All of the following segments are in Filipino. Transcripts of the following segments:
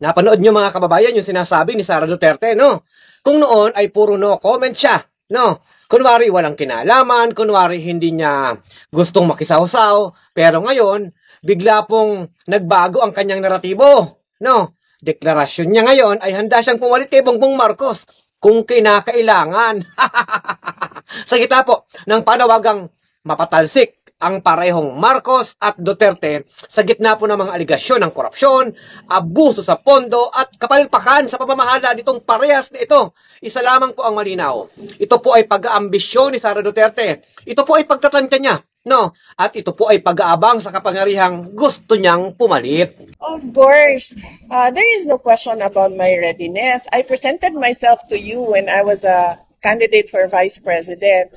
Napanood nyo mga kababayan yung sinasabi ni Sara Duterte, no? Kung noon ay puro no comment siya, no? Kunwari walang kinalaman, kunwari hindi niya gustong makisawsaw, pero ngayon, bigla pong nagbago ang kanyang naratibo, no? Deklarasyon niya ngayon ay handa siyang pumalit kay Bongbong Marcos kung kinakailangan. Sa gitna po ng panawagang mapatalsik ang parehong Marcos at Duterte sa gitna po ng mga aligasyon ng korupsyon, abuso sa pondo at kapalpakan sa pamamahala nitong parehas na ito. Isa lamang po ang malinaw. Ito po ay pag-aambisyon ni Sara Duterte. Ito po ay pagtatantya niya. No? At ito po ay pag-aabang sa kapangyarihang gusto niyang pumalit. Of course, there is no question about my readiness. I presented myself to you when I was a candidate for Vice President.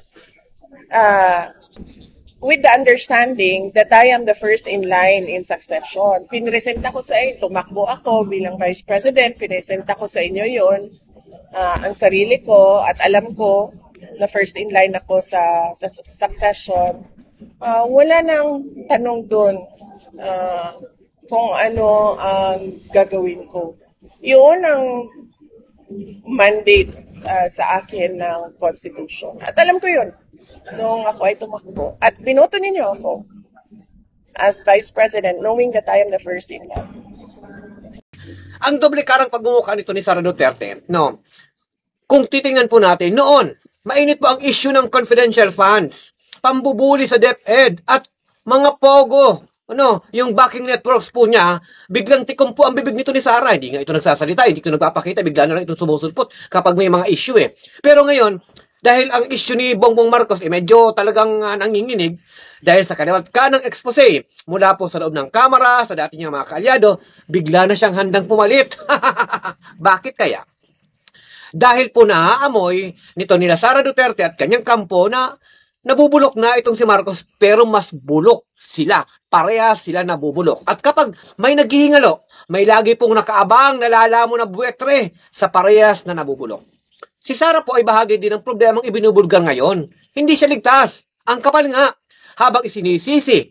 With the understanding that I am the first in line in succession. Pinresenta ko sa inyo, tumakbo ako bilang Vice President, pinresenta ko sa inyo yon ang sarili ko at alam ko na first in line ako sa succession. Wala nang tanong doon kung ano ang gagawin ko. Yun ang mandate sa akin ng Constitution. At alam ko yun. Nung ako ay tumakbo. At binoto ninyo ako as Vice President knowing that I am the first in line. Ang doble karang pagmumukha nito ni Sara Duterte, no? Kung titingnan po natin, noon, mainit po ang issue ng confidential funds, pambubuli sa DepEd, at mga pogo, yung backing networks po niya, biglang tikom po ang bibig nito ni Sara. Hindi nga ito nagsasalita, hindi ko nagpapakita, bigla na lang ito sumusulpot kapag may mga issue eh. Pero ngayon, dahil ang issue ni Bongbong Marcos medyo talagang nanginginig dahil sa kanang expose mula po sa loob ng Kamara, sa dati niyang mga kaalyado, bigla na siyang handang pumalit. Bakit kaya? Dahil po naaamoy nito nila Sara Duterte at kanyang kampo na nabubulok na itong si Marcos pero mas bulok sila. Parehas sila nabubulok. At kapag may naghihingalo, may lagi pong nakaabang nalalamo na buwetre sa parehas na nabubulok. Si Sara po ay bahagi din ng problemang ibinubulgar ngayon. Hindi siya ligtas. Ang kapal nga, habang isinisisi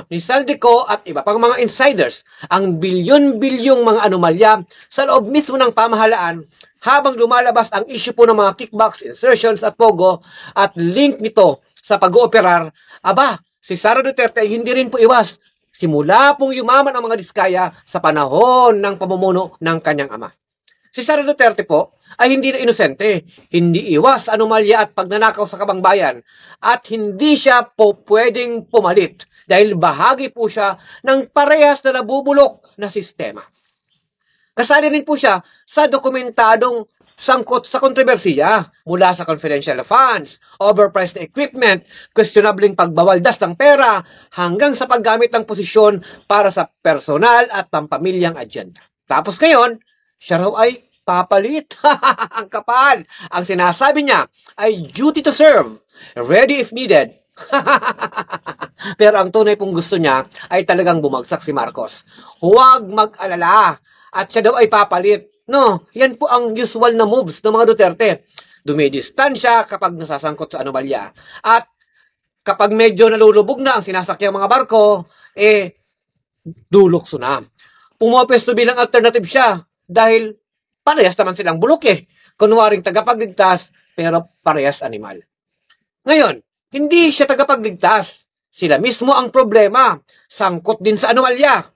ni Saldico at iba pang mga insiders ang bilyon-bilyong mga anomalya sa loob mismo ng pamahalaan habang lumalabas ang issue po ng mga kickbacks, insertions at pogo at link nito sa pag-ooperar, si Sara Duterte ay hindi rin po iwas. Simula pong yumaman ang mga diskaya sa panahon ng pamumuno ng kanyang ama. Si Sara Duterte po ay hindi na inosente, hindi iwas anomalya at pagnanakaw sa kabangbayan, at hindi siya po pwedeng pumalit dahil bahagi po siya ng parehas na nabubulok na sistema. Kasali rin po siya sa dokumentadong sangkot sa kontrobersiya mula sa confidential funds, overpriced na equipment, questionabling pagbawaldas ng pera, hanggang sa paggamit ng posisyon para sa personal at pampamilyang agenda. Tapos ngayon, siya raw ay papalit. Ang kapal. Ang sinasabi niya ay duty to serve, ready if needed. Pero ang tunay pong gusto niya ay talagang bumagsak si Marcos. Huwag mag-alala. At siya daw ay papalit. No, yan po ang usual na moves ng mga Duterte. Dumidistansya kapag nasasangkot sa anomalya. At kapag medyo nalulubog na ang sinasakyang mga barko, dulokso na. Pumapesto bilang alternative siya dahil parehas naman silang bulok Kunwaring tagapagligtas, pero parehas animal. Ngayon, hindi siya tagapagligtas. Sila mismo ang problema. Sangkot din sa anomalya.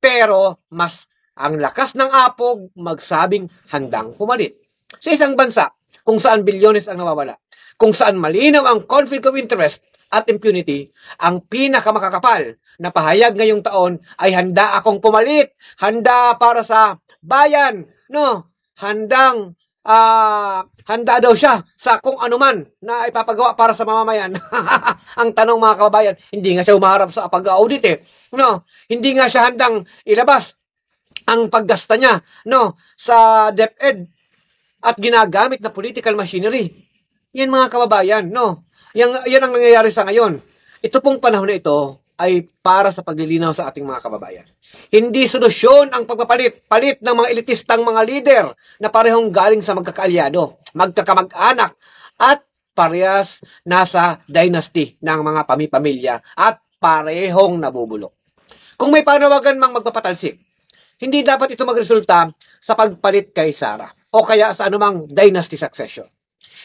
Pero mas ang lakas ng apog magsabing handang pumalit. Sa isang bansa, kung saan bilyones ang nawawala, kung saan malinaw ang conflict of interest at impunity, ang pinakamakakapal na pahayag ngayong taon ay handa akong pumalit, handa para sa bayan, handa daw siya sa kung anuman na ipapagawa para sa mamamayan. Ang tanong mga kababayan, hindi nga siya umaharap sa pag-audit hindi nga siya handang ilabas ang paggasta niya sa DepEd at ginagamit na political machinery. Yan mga kababayan, yan ang nangyayari sa ngayon. Ito pong panahon na ito ay para sa paglilinaw sa ating mga kababayan. Hindi solusyon ang palit ng mga elitistang mga leader na parehong galing sa magkakaalyado, magkakamag-anak, at parehas nasa dynasty ng mga pamilya at parehong nabubulok. Kung may panawagan mang magpapatalsik, Hindi dapat ito magresulta sa pagpalit kay Sara o kaya sa anumang dynasty succession.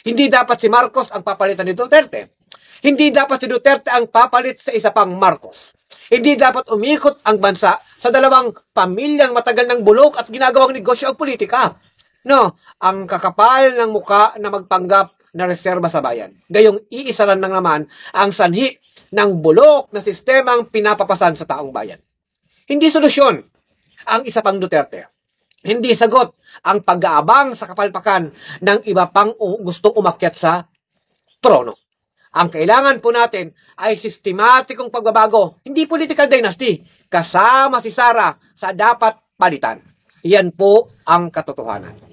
Hindi dapat si Marcos ang papalitan ni Duterte. Hindi dapat si Duterte ang papalit sa isa pang Marcos. Hindi dapat umikot ang bansa sa dalawang pamilyang matagal ng bulok at ginagawang negosyo ang politika. No, ang kakapal ng muka na magpanggap na reserba sa bayan. Gayong iisa lang naman ang sanhi ng bulok na sistemang pinapapasan sa taong bayan. Hindi solusyon ang isa pang Duterte. Hindi sagot ang pag-aabang sa kapalpakan ng iba pang gustong umakyat sa trono. Ang kailangan po natin ay sistematikong pagbabago, hindi political dynasty, kasama si Sara sa dapat palitan. Yan po ang katotohanan.